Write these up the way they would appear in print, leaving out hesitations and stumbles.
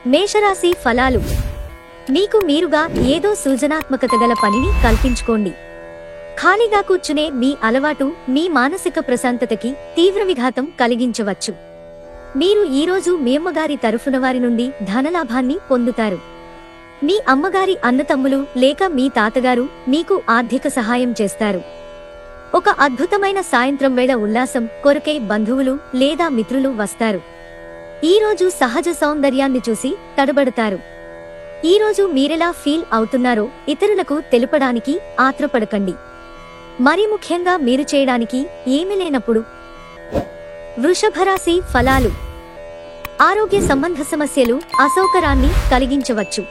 మేషరాశి ఫలాలు. మీకు మీరుగా ఏదో సృజనాత్మకత గల పనిని కల్పించుకోండి. ఖాళీగా కూర్చునే మీ అలవాటు మీ మానసిక ప్రశాంతతకి తీవ్ర విఘాతం కలిగించవచ్చు. మీరు ఈరోజు మీ అమ్మగారి తరఫున వారి నుండి ధనలాభాన్ని పొందుతారు. మీ అమ్మగారి అన్నతమ్ములు లేక మీ తాతగారు మీకు ఆర్థిక సహాయం చేస్తారు. ఒక అద్భుతమైన సాయంత్రం వేళ ఉల్లాసం కొరకై బంధువులు లేదా మిత్రులు వస్తారు. ఈరోజు సహజ సౌందర్యాన్ని చూసి తడబడతారు. ఈరోజు మీరెలా ఫీల్ అవుతున్నారో ఇతరులకు తెలుపడానికి ఆత్రపడకండి. మరీ ముఖ్యంగా మీరు చేయడానికి ఏమీ లేనప్పుడు. వృషభరాశి ఫలాలు. ఆరోగ్య సంబంధ సమస్యలు అసౌకర్యాన్ని కలిగించవచ్చు.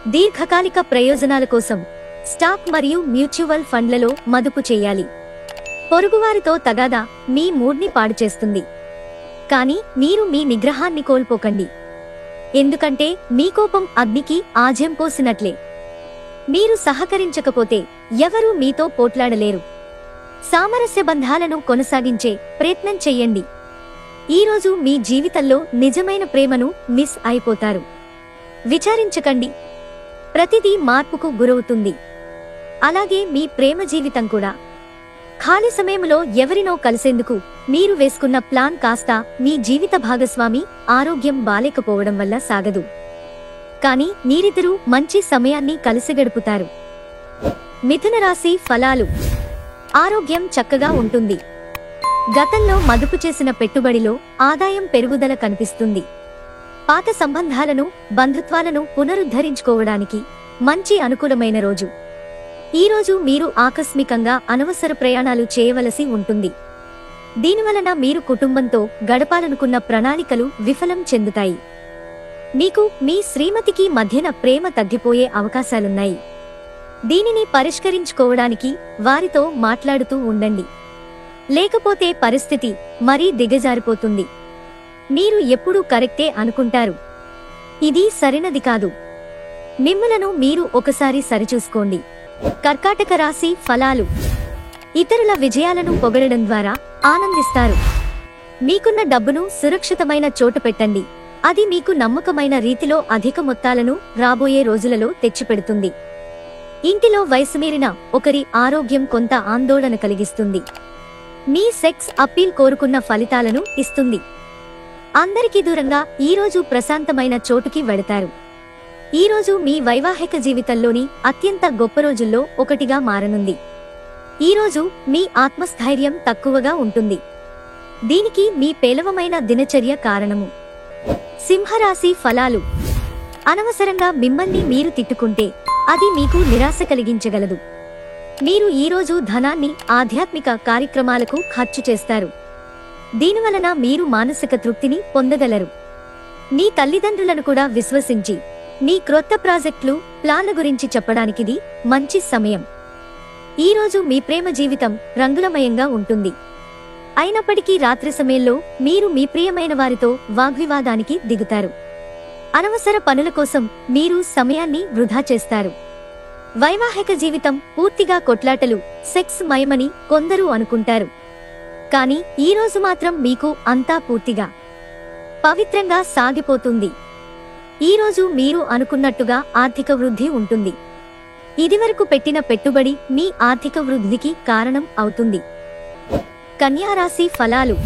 దీర్ఘకాలిక ప్రయోజనాల కోసం స్టాక్ మరియు మ్యూచువల్ ఫండ్లలో మదుపు చేయాలి. పొరుగువారితో తగాదా మీ మూడ్ని పాడు చేస్తుంది. కానీ మీరు మీ నిగ్రహాన్ని కోల్పోకండి. ఎందుకంటే మీ కోపం అగ్నికి ఆజ్యం పోసినట్లే. మీరు సహకరించకపోతే ఎవరూ మీతో పోట్లాడలేరు. సామరస్య బంధాలను కొనసాగించే ప్రయత్నం చెయ్యండి. ఈరోజు మీ జీవితంలో నిజమైన ప్రేమను మిస్ అయిపోతారు. విచారించకండి, ప్రతిదీ మార్పుకు గురవుతుంది. అలాగే మీ ప్రేమ జీవితం కూడా. ఖాళీ సమయంలో ఎవరినో కలిసేందుకు మీరు వేసుకున్న ప్లాన్ కాస్త మీ జీవిత భాగస్వామి ఆరోగ్యం బాలేకపోవడం వల్ల సాగదు. కానీ మీరిద్దరూ మంచి సమయాన్ని కలిసి గడుపుతారు. మిథున రాశి ఫలాలు. ఆరోగ్యం చక్కగా ఉంటుంది. గతంలో మదుపు చేసిన పెట్టుబడిలో ఆదాయం పెరుగుదల కనిపిస్తుంది. పాత సంబంధాలను బంధుత్వాలను పునరుద్ధరించుకోవడానికి మంచి అనుకూలమైన రోజు. ఈరోజు మీరు ఆకస్మికంగా అనవసర ప్రయాణాలు చేయవలసి ఉంటుంది. దీనివలన మీరు కుటుంబంతో గడపాలనుకున్న ప్రణాళికలు విఫలం చెందుతాయి. మీకు మీ శ్రీమతికి మధ్యన ప్రేమ తగ్గిపోయే అవకాశాలున్నాయి. దీనిని పరిష్కరించుకోవడానికి వారితో మాట్లాడుతూ ఉండండి. లేకపోతే పరిస్థితి మరీ దిగజారిపోతుంది. మీరు ఎప్పుడూ కరెక్టే అనుకుంటారు. ఇది సరైనది కాదు. మిమ్మలను మీరు ఒకసారి సరిచూసుకోండి. కర్కాటక రాశి ఫలాలు. ఇతరుల విజయాలను పొగడడం ద్వారా ఆనందిస్తారు. మీకున్న డబ్బును సురక్షితమైన చోట పెట్టండి. అది మీకు నమ్మకమైన రీతిలో అధిక మొత్తాలను రాబోయే రోజులలో తెచ్చిపెడుతుంది. ఇంటిలో వయసు మీరిన ఒకరి ఆరోగ్యం కొంత ఆందోళన కలిగిస్తుంది. మీ సెక్స్ అప్పీల్ కోరుకున్న ఫలితాలను ఇస్తుంది. అందరికీ దూరంగా ఈరోజు ప్రశాంతమైన చోటుకి వెడతారు. ఈరోజు మీ వైవాహిక జీవితంలోని అత్యంత గొప్ప రోజుల్లో ఒకటిగా మారనుంది. ఈరోజు మీ ఆత్మస్థైర్యం తక్కువగా ఉంటుంది. దీనికి మీ పేలవమైన దినచర్య కారణము. సింహరాశి ఫలాలు. అనవసరంగా మిమ్మల్ని మీరు తిట్టుకుంటే అది మీకు నిరాశ కలిగించగలదు. మీరు ఈరోజు ధనాన్ని ఆధ్యాత్మిక కార్యక్రమాలకు ఖర్చు చేస్తారు. దీనివలన మీరు మానసిక తృప్తిని పొందగలరు. మీ తల్లిదండ్రులను కూడా విశ్వసించి మీ క్రొత్త ప్రాజెక్టులు ప్లాన్ల గురించి చెప్పడానికిది మంచి సమయం. ఈరోజు మీ ప్రేమ జీవితం రంగులమయంగా ఉంటుంది. అయినప్పటికీ రాత్రి సమయంలో మీరు మీ ప్రియమైన వారితో వాగ్వివాదానికి దిగుతారు. అనవసర పనుల కోసం మీరు సమయాన్ని వృధా చేస్తారు. వైవాహిక జీవితం పూర్తిగా కొట్లాటలు, సెక్స్ మయమని కొందరు అనుకుంటారు. కానీ ఈరోజు మాత్రం మీకు అంతా పూర్తిగా పవిత్రంగా సాగిపోతుంది. ఈరోజు మీరు అనుకున్నట్టుగా ఆర్థిక వృద్ధి ఉంటుంది. ఇదివరకు పెట్టిన పెట్టుబడి మీ ఆర్థిక వృద్ధికి కారణం అవుతుంది. కన్యారాశి ఫలాలు.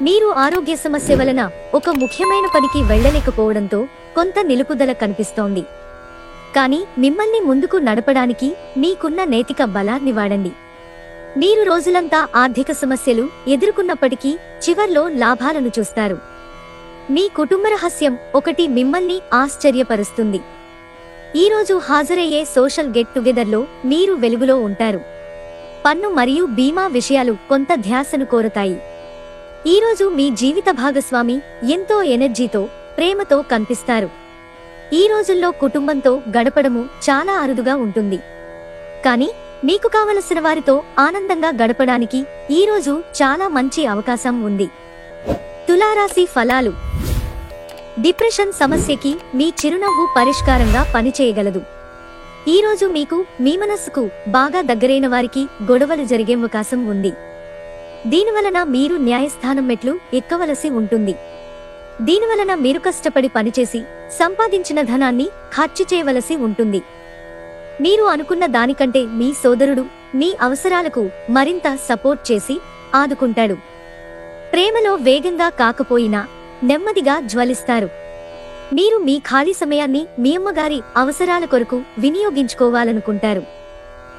మీరు ఆరోగ్య సమస్య వలన ఒక ముఖ్యమైన పనికి వెళ్లలేకపోవడంతో కొంత నిలుపుదల కనిపిస్తోంది. కానీ మిమ్మల్ని ముందుకు నడపడానికి మీకున్న నైతిక బలాన్ని వాడండి. మీరు రోజులంతా ఆర్థిక సమస్యలు ఎదుర్కొన్నప్పటికీ చివర్లో లాభాలను చూస్తారు. మీ కుటుంబ రహస్యం ఒకటి మిమ్మల్ని ఆశ్చర్యపరుస్తుంది. ఈరోజు హాజరయ్యే సోషల్ గెట్ టుగెదర్లో మీరు వెలుగులో ఉంటారు. పన్ను మరియు బీమా విషయాలు కొంత ధ్యాసను కోరతాయి. ఈరోజు మీ జీవిత భాగస్వామి ఎంతో ఎనర్జీతో, ప్రేమతో కనిపిస్తారు. ఈ రోజుల్లో కుటుంబంతో గడపడము చాలా అరుదుగా ఉంటుంది. కానీ మీకు కావలసిన వారితో ఆనందంగా గడపడానికి ఈరోజు చాలా మంచి అవకాశం ఉంది. తులారాశి ఫలాలు. డిప్రెషన్ సమస్యకి మీ చిరునవ్వు పరిష్కారంగా పనిచేయగలదు. ఈరోజు మీకు మీ మనస్సుకు బాగా దగ్గరైన వారికి గొడవలు జరిగే అవకాశం ఉంది. దీనివలన మీరు న్యాయస్థానం మెట్లు ఎక్కవలసి ఉంటుంది. దీనివలన మీరు కష్టపడి పనిచేసి సంపాదించిన ధనాన్ని ఖర్చు చేయవలసి ఉంటుంది. మీరు అనుకున్న దానికంటే మీ సోదరుడు మీ అవసరాలకు మరింత సపోర్ట్ చేసి ఆదుకుంటాడు. ప్రేమలో వేగంగా కాకపోయినా నెమ్మదిగా జ్వలిస్తారు. మీరు మీ ఖాళీ సమయాన్ని మీ అమ్మగారి అవసరాల కొరకు వినియోగించుకోవాలనుకుంటారు.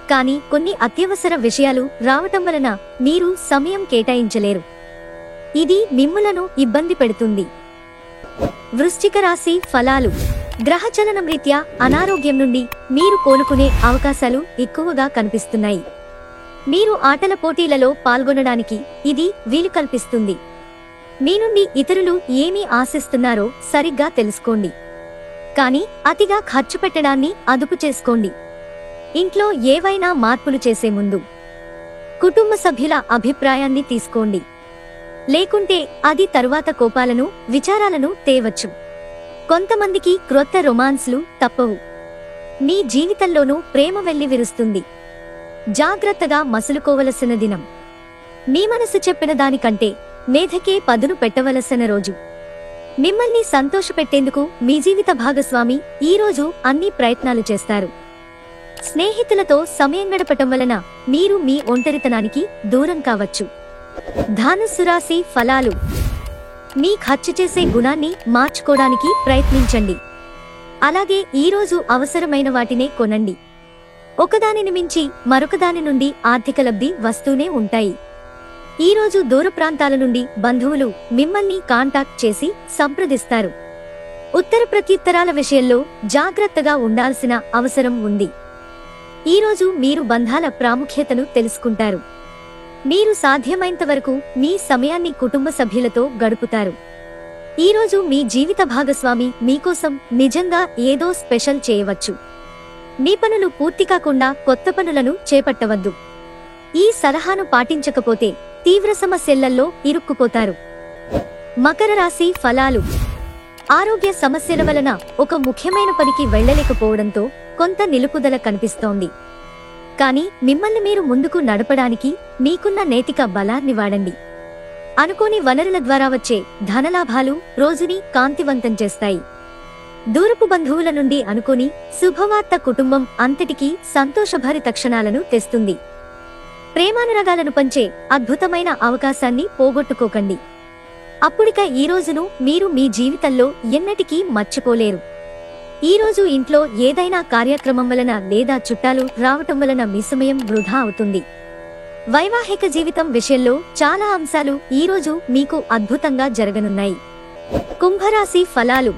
కానీ కొన్ని అత్యవసర విషయాలు రావటం వలన మీరు సమయం కేటాయించలేరు. ఇది మిమ్ములను ఇబ్బంది పెడుతుంది. వృశ్చిక రాశి ఫలాలు. గ్రహచలనం రీత్యా అనారోగ్యం నుండి మీరు కోలుకునే అవకాశాలు ఎక్కువగా కనిపిస్తున్నాయి. మీరు ఆటల పోటీలలో పాల్గొనడానికి ఇది వీలు కల్పిస్తుంది. మీ నుండి ఇతరులు ఏమి ఆశిస్తున్నారో సరిగ్గా తెలుసుకోండి. కానీ అతిగా ఖర్చు పెట్టడాన్ని అదుపు చేసుకోండి. ఇంట్లో ఏవైనా మార్పులు చేసే ముందు కుటుంబ సభ్యుల అభిప్రాయాన్ని తీసుకోండి. లేకుంటే అది తరువాత కోపాలను విచారాలను తేవచ్చు. కొంతమందికి క్రొత్త రొమాన్స్లు తప్పవు. మీ జీవితంలోనూ ప్రేమ వెల్లి విరుస్తుంది. జాగ్రత్తగా మసులుకోవలసిన దినం. మీ మనసు చెప్పిన దానికంటే మేధకే పదును పెట్టవలసిన రోజు. మిమ్మల్ని సంతోషపెట్టేందుకు మీ జీవిత భాగస్వామి ఈరోజు అన్ని ప్రయత్నాలు చేస్తారు. స్నేహితులతో సమయం గడపటం వలన మీరు మీ ఒంటరితనానికి దూరం కావచ్చు. ధనుస్సు రాశి ఫలాలు. మీ ఖర్చు చేసే గుణాన్ని మార్చుకోవడానికి ప్రయత్నించండి. అలాగే ఈరోజు అవసరమైన వాటినే కొనండి. ఒకదానిని మించి మరొకదాని నుండి ఆర్థిక లబ్ధి వస్తూనే ఉంటాయి. ఈరోజు దూర ప్రాంతాల నుండి బంధువులు మిమ్మల్ని కాంటాక్ట్ చేసి సంప్రదిస్తారు. ఉత్తర ప్రత్యుత్తరాల విషయంలో జాగ్రత్తగా ఉండాల్సిన అవసరం ఉంది. ఈరోజు మీరు బంధాల ప్రాముఖ్యతను తెలుసుకుంటారు. మీరు సాధ్యమైనంత వరకు మీ సమయాన్ని కుటుంబ సభ్యులతో గడుపుతారు. ఈరోజు మీ జీవిత భాగస్వామి మీకోసం నిజంగా ఏదో స్పెషల్ చేయవచ్చు. మీ పనులు పూర్తి కాకుండా కొత్త పనులను చేపట్టవద్దు. ఈ సలహాను పాటించకపోతే తీవ్ర సమస్యలలో ఇరుక్కుపోతారు. మకర రాశి ఫలాలు. ఆరోగ్య సమస్యల వలన ఒక ముఖ్యమైన పనికి వెళ్లలేకపోవడంతో కొంత నిలుపుదల కనిపిస్తోంది. కానీ మిమ్మల్ని మీరు ముందుకు నడపడానికి మీకున్న నైతిక బలాన్ని వాడండి. అనుకోని వనరుల ద్వారా వచ్చే ధనలాభాలు రోజుని కాంతివంతం చేస్తాయి. దూరపు బంధువుల నుండి అనుకోని శుభవార్త కుటుంబం అంతటికీ సంతోషభరిత క్షణాలను తెస్తుంది. ప్రేమానురాగాలను పంచే అద్భుతమైన అవకాశాన్ని పోగొట్టుకోకండి. అప్పుడిక ఈ రోజును మీరు మీ జీవితంలో ఎన్నటికీ మర్చిపోలేరు. ఈరోజు ఇంట్లో ఏదైనా కార్యక్రమం వలన లేదా చుట్టాలు రావటం వలన మీ సమయం వృధా అవుతుంది. వైవాహిక జీవితం విషయంలో చాలా అంశాలు ఈరోజు మీకు అద్భుతంగా జరగనున్నాయి. కుంభరాశి ఫలాలు.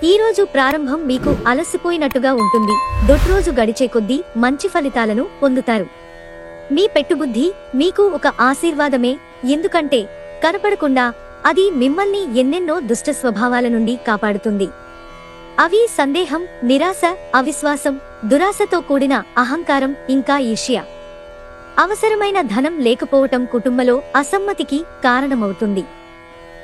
ఈరోజు ప్రారంభం మీకు అలసిపోయినట్టుగా ఉంటుంది. దొడ్రోజు గడిచే కొద్దీ మంచి ఫలితాలను పొందుతారు. మీ పెట్టుబుద్ధి మీకు ఒక ఆశీర్వాదమే. ఎందుకంటే కనపడకుండా అది మిమ్మల్ని ఎన్నెన్నో దుష్ట స్వభావాల నుండి కాపాడుతుంది. అవి సందేహం, నిరాశ, అవిశ్వాసం, దురాశతో కూడిన అహంకారం, ఇంకా ఈర్ష్య. అవసరమైన ధనం లేకపోవటం కుటుంబంలో అసమ్మతికి కారణమవుతుంది.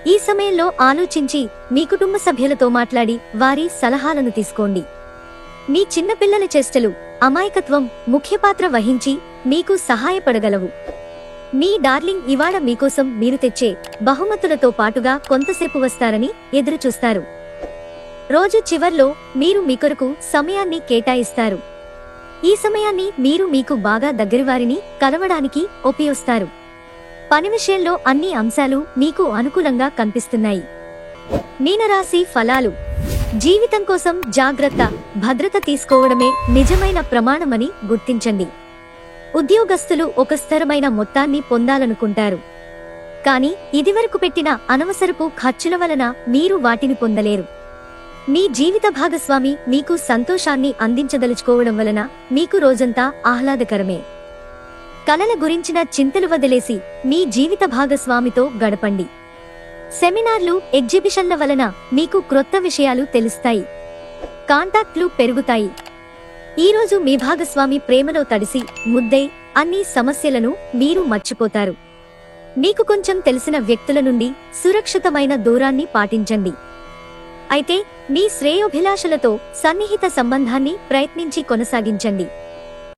ఈ సమయంలో ఆలోచించి మీ కుటుంబ సభ్యులతో మాట్లాడి వారి సలహాలను తీసుకోండి. మీ చిన్నపిల్లల చేష్టలు, అమాయకత్వం ముఖ్య పాత్ర వహించి మీకు సహాయపడగలవు. మీ డార్లింగ్ ఇవాళ మీకోసం మీరు తెచ్చే బహుమతులతో పాటుగా కొంతసేపు వస్తారని ఎదురుచూస్తారు. రోజు చివర్లో మీరు మీ కొరకు సమయాన్ని కేటాయిస్తారు. ఈ సమయాన్ని మీరు మీకు బాగా దగ్గరివారిని కలవడానికి ఉపయోగిస్తారు. పని విషయంలో అన్ని అంశాలు మీకు అనుకూలంగా కనిపిస్తున్నాయి. మీనరాశి ఫలాలు. జీవితం కోసం జాగ్రత్త, భద్రత తీసుకోవడమే నిజమైన ప్రమాణమని గుర్తించండి. ఉద్యోగస్తులు ఒక స్థిరమైన మొత్తాన్ని పొందాలనుకుంటారు. కానీ ఇదివరకు పెట్టిన అనవసరపు ఖర్చుల వలన మీరు వాటిని పొందలేరు. మీ జీవిత భాగస్వామి మీకు సంతోషాన్ని అందించదలుచుకోవడం వలన మీకు రోజంతా ఆహ్లాదకరమే. కలల గురించిన చింతలు వదిలేసి మీ జీవిత భాగస్వామితో గడపండి. సెమినార్లు, ఎగ్జిబిషన్ల వలన మీకు క్రొత్త విషయాలు తెలుస్తాయి. కాంటాక్ట్లు పెరుగుతాయి. ఈరోజు మీ భాగస్వామి ప్రేమలో తడిసి ముద్దై అన్ని సమస్యలను మీరు మర్చిపోతారు. మీకు కొంచెం తెలిసిన వ్యక్తుల నుండి సురక్షితమైన దూరాన్ని పాటించండి. అయితే మీ శ్రేయోభిలాషలతో సన్నిహిత సంబంధాన్ని ప్రయత్నించి కొనసాగించండి.